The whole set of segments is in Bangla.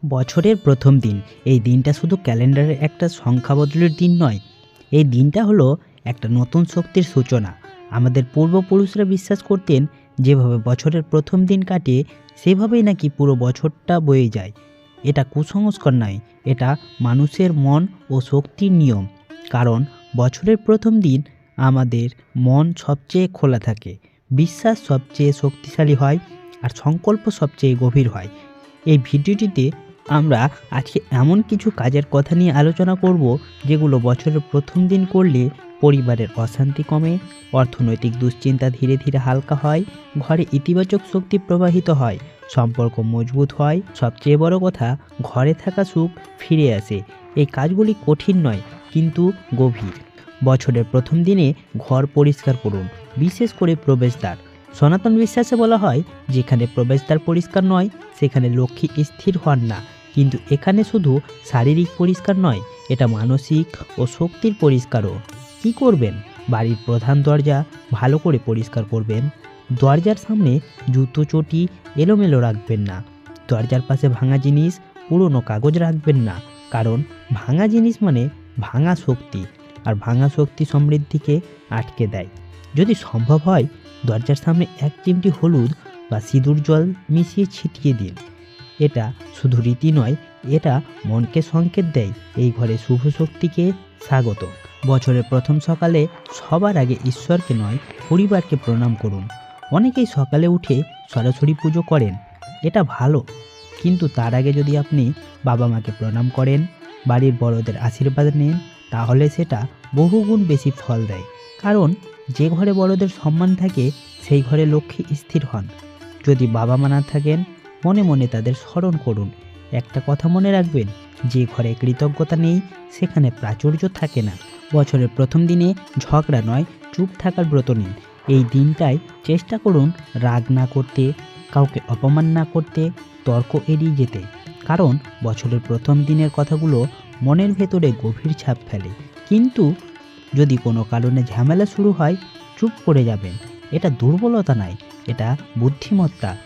বছরের প্রথম দিন। এই দিনটা শুধু ক্যালেন্ডারের একটা সংখ্যা বদলের দিন নয়। এই দিনটা হলো একটা নতুন শক্তির সূচনা। আমাদের পূর্বপুরুষরা বিশ্বাস করতেন যেভাবে বছরের প্রথম দিন কাটে সেভাবেই নাকি পুরো বছরটা বয়ে যায়। এটা কুসংস্কার নয়, এটা মানুষের মন ও শক্তির নিয়ম। কারণ বছরের প্রথম দিন আমাদের মন সবচেয়ে খোলা থাকে, বিশ্বাস সবচেয়ে শক্তিশালী হয়, আর সংকল্প সবচেয়ে গভীর হয়। এই ভিডিওটিতে আমরা আজকে এমন কিছু কাজের কথা নিয়ে আলোচনা করব যেগুলো বছরের প্রথম দিন করলে পরিবারের অশান্তি কমে, অর্থনৈতিক দুশ্চিন্তা ধীরে ধীরে হালকা হয়, ঘরে ইতিবাচক শক্তি প্রবাহিত হয়, সম্পর্ক মজবুত হয়, সবচেয়ে বড় কথা ঘরে থাকা সুখ ফিরে আসে। এই কাজগুলি কঠিন নয় কিন্তু গভীর। বছরের প্রথম দিনে ঘর পরিষ্কার করুন, বিশেষ করে প্রবেশদ্বার। সনাতন বিশ্বাসে বলা হয় যেখানে প্রবেশদ্বার পরিষ্কার নয় সেখানে লক্ষ্মী স্থির হন না। কিন্তু এখানে শুধু শারীরিক পরিষ্কার নয়, এটা মানসিক ও শক্তির পরিষ্কারও। কি করবেন? বাড়ির প্রধান দরজা ভালো করে পরিষ্কার করবেন। দরজার সামনে জুতো চটি এলোমেলো রাখবেন না। দরজার পাশে ভাঙা জিনিস, পুরনো কাগজ রাখবেন না। কারণ ভাঙা জিনিস মানে ভাঙা শক্তি, আর ভাঙা শক্তি সমৃদ্ধিকে আটকে দেয়। যদি সম্ভব হয় দরজার সামনে এক চিমটি হলুদ বা সিঁদুর জল মিশিয়ে ছিটিয়ে দিন। এটা শুধু রীতি নয়, এটা মনকে সংকেত দেয় এই ঘরে শুভ শক্তিকে স্বাগত। বছরের প্রথম সকালে সবার আগে ঈশ্বরকে নয়, পরিবারকে প্রণাম করুন। অনেকেই সকালে উঠে সরাসরি পুজো করেন, এটা ভালো। কিন্তু তার আগে যদি আপনি বাবা মাকে প্রণাম করেন, বাড়ির বড়দের আশীর্বাদ নেন, তাহলে সেটা বহুগুণ বেশি ফল দেয়। কারণ যে ঘরে বড়দের সম্মান থাকে সেই ঘরে লক্ষ্মী স্থির হন। যদি বাবা মা না থাকেন, মনে মনে তাদের স্মরণ করুন। একটা কথা মনে রাখবেন, যে ঘরে কৃতজ্ঞতা নেই সেখানে প্রাচুর্য থাকে না। বছরের প্রথম দিনে ঝগড়া নয়, চুপ থাকার ব্রত নিন। এই দিনটায় চেষ্টা করুন রাগ না করতে, কাউকে অপমান না করতে, তর্ক এড়িয়ে যেতে। কারণ বছরের প্রথম দিনের কথাগুলো মনের ভেতরে গভীর ছাপ ফেলে। কিন্তু যদি কোনো কারণে ঝামেলা শুরু হয়, চুপ করে যাবেন। এটা দুর্বলতা নয়, এটা বুদ্ধিমত্তা।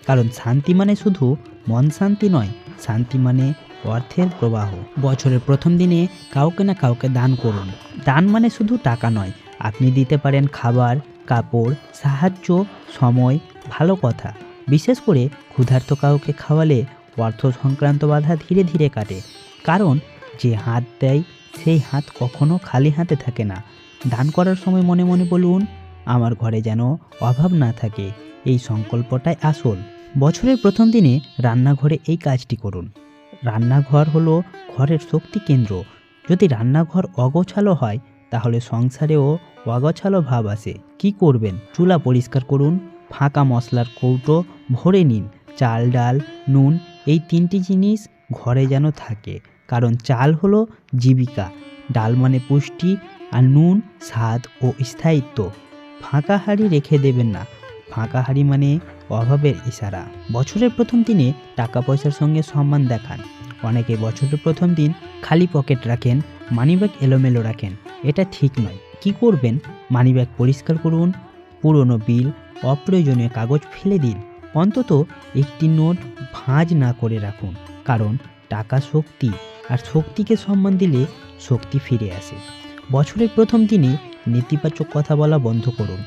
কারণ শান্তি মানে শুধু মন শান্তি নয়, শান্তি মানে অর্থের প্রবাহ। বছরের প্রথম দিনে কাউকে না কাউকে দান করুন। দান মানে শুধু টাকা নয়, আপনি দিতে পারেন খাবার, কাপড়, সাহায্য, সময়, ভালো কথা। বিশেষ করে ক্ষুধার্ত কাউকে খাওয়ালে অর্থ সংক্রান্ত বাধা ধীরে ধীরে কাটে। কারণ যে হাত দেয় সেই হাত কখনো খালি হাতে থাকে না। দান করার সময় মনে মনে বলুন, আমার ঘরে যেন অভাব না থাকে। এই সংকল্পটাই আসল। বছরের প্রথম দিনে রান্নাঘরে এই কাজটি করুন। রান্নাঘর হলো ঘরের শক্তি কেন্দ্র। যদি রান্নাঘর অগোছালো হয় তাহলে সংসারেও অগোছালো ভাব আসে। কি করবেন? চুলা পরিষ্কার করুন, ফাঁকা মশলার কৌটো ভরে নিন। চাল, ডাল, নুন এই তিনটি জিনিস ঘরে যেন থাকে। কারণ চাল হলো জীবিকা, ডাল মানে পুষ্টি, আর নুন স্বাদ ও স্থায়িত্ব। ফাঁকা হাঁড়ি রেখে দেবেন না, ফাঁকা হাঁড়ি মানে অভাবের ইশারা। বছরের প্রথম দিনে টাকা পয়সার সঙ্গে সম্মান দেখান। অনেকে বছরের প্রথম দিন খালি পকেট রাখেন, মানিব্যাগ এলোমেলো রাখেন। এটা ঠিক নয়। কি করবেন? মানিব্যাগ পরিষ্কার করুন, পুরনো বিল, অপ্রয়োজনীয় কাগজ ফেলে দিন। অন্তত একটি নোট ভাঁজ না করে রাখুন। কারণ টাকা শক্তি, আর শক্তিকে সম্মান দিলে শক্তি ফিরে আসে। বছরের প্রথম দিনে নেতিবাচক কথা বলা বন্ধ করুন।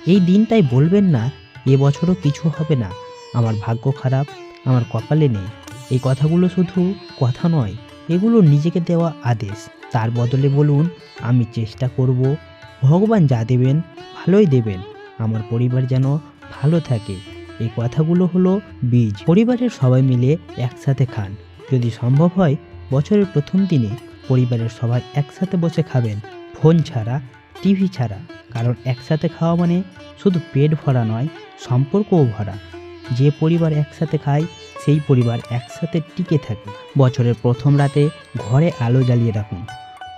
এই দিনটাই বলবেন না, এ বছরও কিছু হবে না, আমার ভাগ্য খারাপ, আমার কপালে নেই। এই কথাগুলো শুধু কথা নয়, এগুলো নিজেকে দেওয়া আদেশ। তার বদলে বলুন, আমি চেষ্টা করব, ভগবান যা দেবেন ভালোই দেবেন, আমার পরিবার যেন ভালো থাকে। এই কথাগুলো হলো বীজ। পরিবারের সবাই মিলে একসাথে খান। যদি সম্ভব হয় বছরের প্রথম দিনে পরিবারের সবাই একসাথে বসে খাবেন, ফোন ছাড়া, টিভি ছাড়া। কারণ একসাথে খাওয়া মানে শুধু পেট ভরা নয়, সম্পর্কও ভরা। যে পরিবার একসাথে খায় সেই পরিবার একসাথে টিকে থাকে। বছরের প্রথম রাতে ঘরে আলো জ্বালিয়ে রাখুন।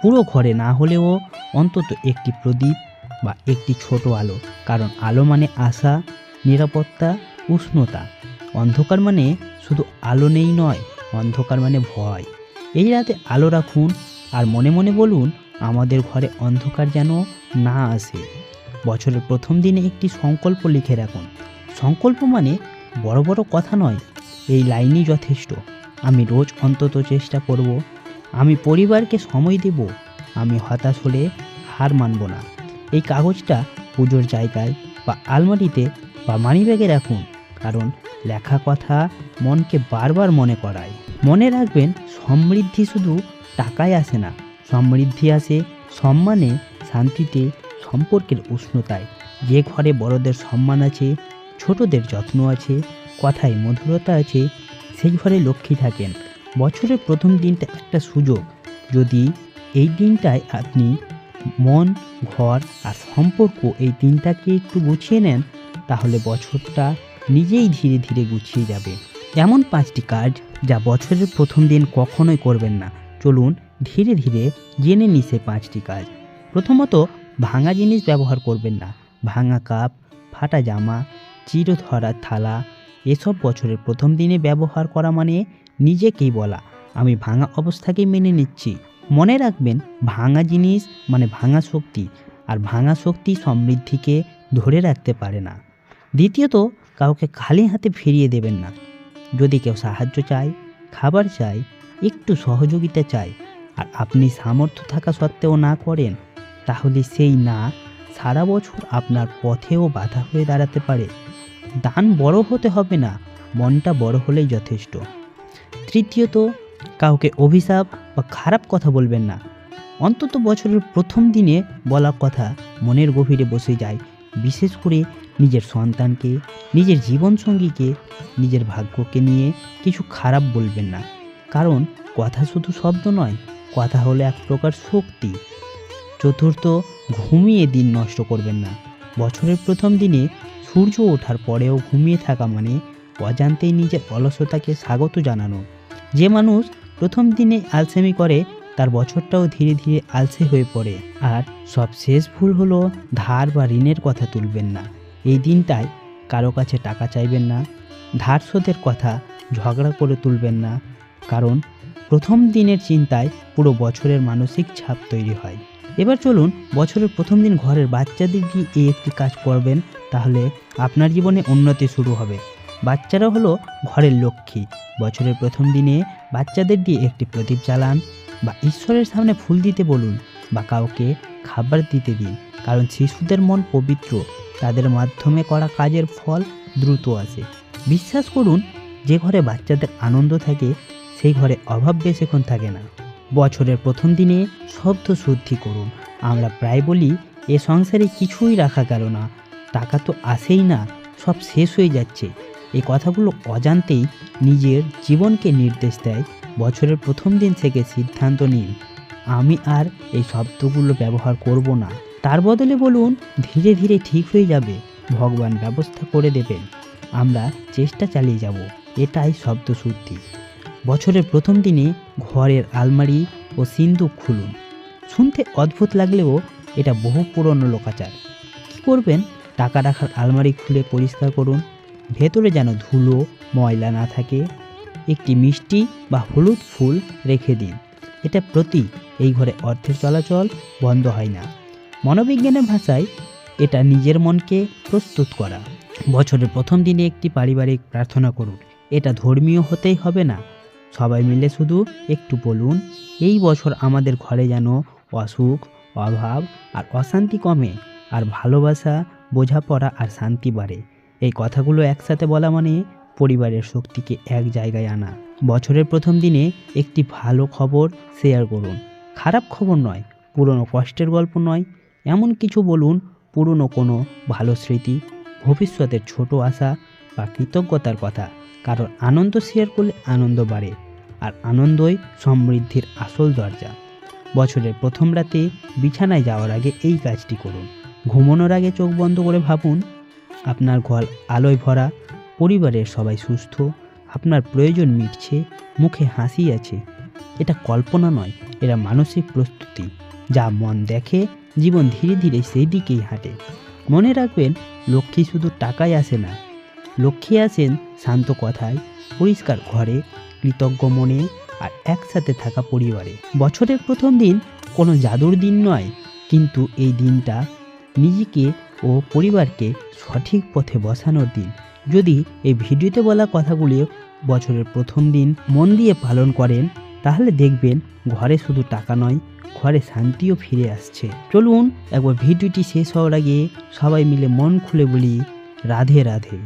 পুরো ঘরে না হলেও অন্তত একটি প্রদীপ বা একটি ছোট আলো। কারণ আলো মানে আশা, নিরাপত্তা, উষ্ণতা। অন্ধকার মানে শুধু আলো নেই নয়, অন্ধকার মানে ভয়। এই রাতে আলো রাখুন আর মনে মনে বলুন, আমাদের ঘরে অন্ধকার যেন না আসে। বছরের প্রথম দিনে একটি সংকল্প লিখে রাখুন। সংকল্প মানে বড় বড় কথা নয়, এই লাইনই যথেষ্ট। আমি রোজ অন্তত চেষ্টা করব, আমি পরিবারকে সময় দেব, আমি হতাশ হলে হার মানব না। এই কাগজটা পুজোর জায়গায় বা আলমারিতে বা মানিব্যাগে রাখুন, কারণ লেখা কথা মনকে বারবার মনে করায়। মনে রাখবেন, সমৃদ্ধি শুধু টাকায় আসে না, সমৃদ্ধি আসে সম্মানে, শান্তিতে, সম্পর্কের উষ্ণতায়। যে ঘরে বড়দের সম্মান আছে, ছোটদের যত্ন আছে, কথায় মধুরতা আছে, সেই ঘরে লক্ষ্মী থাকেন। বছরের প্রথম দিনটা একটা সুযোগ, যদি এই দিনটায় আপনি মন, ঘর আর সম্পর্ক এই দিনটাকে একটু গুছিয়ে নেন, তাহলে বছরটা নিজেই ধীরে ধীরে গুছিয়ে যাবে। এমন 5টি কাজ যা বছরের প্রথম দিন কখনোই করবেন না। চলুন ধীরে ধীরে জেনে নিই সে 5টি কাজ। প্রথমত, ভাঙা জিনিস ব্যবহার করবেন না। ভাঙা কাপ, ফাটা জামা, চির ধরা থালা, এসব বছরের প্রথম দিনে ব্যবহার করা মানে নিজেকেই বলা, আমি ভাঙা অবস্থাকেই মেনে নিচ্ছি। মনে রাখবেন, ভাঙা জিনিস মানে ভাঙা শক্তি, আর ভাঙা শক্তি সমৃদ্ধিকে ধরে রাখতে পারে না। দ্বিতীয়ত, কাউকে খালি হাতে ফিরিয়ে দেবেন না। যদি কেউ সাহায্য চায়, খাবার চায়, একটু সহযোগিতা চায়, আর আপনি সামর্থ্য থাকা সত্ত্বেও না করেন, তাহলে সেই না সারা বছর আপনার পথেও বাধা হয়ে দাঁড়াতে পারে। দান বড় হতে হবে না, মনটা বড় হলেই যথেষ্ট। তৃতীয়ত, কাউকে অভিশাপ বা খারাপ কথা বলবেন না। অন্তত বছরের প্রথম দিনে বলা কথা মনের গভীরে বসে যায়। বিশেষ করে নিজের সন্তানকে, নিজের জীবনসঙ্গীকে, নিজের ভাগ্যকে নিয়ে কিছু খারাপ বলবেন না, কারণ কথা শুধু শব্দ নয়, কথা হলো এক প্রকার শক্তি। চতুর্থ, ঘুমিয়ে দিন নষ্ট করবেন না। বছরের প্রথম দিনে সূর্য ওঠার পরেও ঘুমিয়ে থাকা মানে অজান্তেই নিজের অলসতাকে স্বাগত জানানো। যে মানুষ প্রথম দিনে আলসেমি করে, তার বছরটাও ধীরে ধীরে আলসে হয়ে পড়ে। আর সব শেষ ভুল হলো ধার বা ঋণের কথা তুলবেন না। এই দিনটায় কারো কাছে টাকা চাইবেন না। ধার শোধের কথা ঝগড়া করে তুলবেন না, কারণ প্রথম দিনের চিন্তায় পুরো বছরের মানসিক ছাপ তৈরি হয়। এবার চলুন বছরের প্রথম দিন ঘরের বাচ্চাদের দিয়ে এই একটি কাজ করবেন, তাহলে আপনার জীবনে উন্নতি শুরু হবে। বাচ্চারা হলো ঘরের লক্ষ্মী। বছরের প্রথম দিনে বাচ্চাদের দিয়ে একটি প্রদীপ জ্বালান, বা ঈশ্বরের সামনে ফুল দিতে বলুন, বা কাউকে খাবার দিতে দিন, কারণ শিশুদের মন পবিত্র, তাদের মাধ্যমে করা কাজের ফল দ্রুত আসে। বিশ্বাস করুন, যে ঘরে বাচ্চাদের আনন্দ থাকে, সেই ঘরে অভাব বেশিক্ষণ থাকে না। বছরের প্রথম দিনে শব্দ শুদ্ধি করুন। আমরা প্রায় বলি, এ সংসারে কিছুই রাখা গেল না, টাকা তো আসেই না, সব শেষ হয়ে যাচ্ছে। এই কথাগুলো অজান্তেই নিজের জীবনকে নির্দেশ দেয়। বছরের প্রথম দিন থেকে সিদ্ধান্ত নিন, আমি আর এই শব্দগুলো ব্যবহার করব না। তার বদলে বলুন, ধীরে ধীরে ঠিক হয়ে যাবে, ভগবান ব্যবস্থা করে দেবেন, আমরা চেষ্টা চালিয়ে যাব। এটাই শব্দ শুদ্ধি। বছরের প্রথম দিনে ঘরের আলমারি ও সিন্দুক খুলুন। শুনতে অদ্ভুত লাগলেও এটা বহু পুরনো লোকাচার। কী করবেন? টাকা রাখার আলমারি খুলে পরিষ্কার করুন, ভেতরে যেন ধুলো ময়লা না থাকে। একটি মিষ্টি বা হলুদ ফুল রেখে দিন, এটা প্রতীক এই ঘরে অর্থের চলাচল বন্ধ হয় না। মনোবিজ্ঞানের ভাষায় এটা নিজের মনকে প্রস্তুত করা। বছরের প্রথম দিনে একটি পারিবারিক প্রার্থনা করুন। এটা ধর্মীয় হতেই হবে না, সবাই মিলে শুধু একটু বলুন, এই বছর আমাদের ঘরে যেন অসুখ, অভাব আর অশান্তি কমে, আর ভালোবাসা, বোঝাপড়া আর শান্তি বাড়ে। এই কথাগুলো একসাথে বলা মানে পরিবারের শক্তিকে এক জায়গায় আনা। বছরের প্রথম দিনে একটি ভালো খবর শেয়ার করুন। খারাপ খবর নয়, পুরনো কষ্টের গল্প নয়, এমন কিছু বলুন, পুরনো কোনো ভালো স্মৃতি, ভবিষ্যতের ছোট আশা বা কৃতজ্ঞতার কথা। কারণ আনন্দ শেয়ার করলে আনন্দ বাড়ে, আর আনন্দই সমৃদ্ধির আসল দরজা। বছরের প্রথম রাতে বিছানায় যাওয়ার আগে এই কাজটি করুন। ঘুমানোর আগে চোখ বন্ধ করে ভাবুন, আপনার ঘর আলোয় ভরা, পরিবারের সবাই সুস্থ, আপনার প্রয়োজন মিটছে, মুখে হাসি আছে। এটা কল্পনা নয়, এটা মানসিক প্রস্তুতি। যা মন দেখে, জীবন ধীরে ধীরে সেই দিকেই হাঁটে। মনে রাখবেন, লক্ষ্মী শুধু টাকায় আসে না, লক্ষ্মী আসেন শান্ত কথায়, পরিষ্কার ঘরে, কৃতজ্ঞ মনে আর একসাথে থাকা পরিবারে। বছরের প্রথম দিন কোনো জাদুর দিন নয়, কিন্তু এই দিনটা নিজেকে ও পরিবারকে সঠিক পথে বসানোর দিন। যদি এই ভিডিওতে বলা কথাগুলি বছরের প্রথম দিন মন দিয়ে পালন করেন, তাহলে দেখবেন ঘরে শুধু টাকা নয়, ঘরে শান্তিও ফিরে আসছে। চলুন একবার ভিডিওটি শেষ হওয়ার আগে সবাই মিলে মন খুলে বলি রাধে রাধে।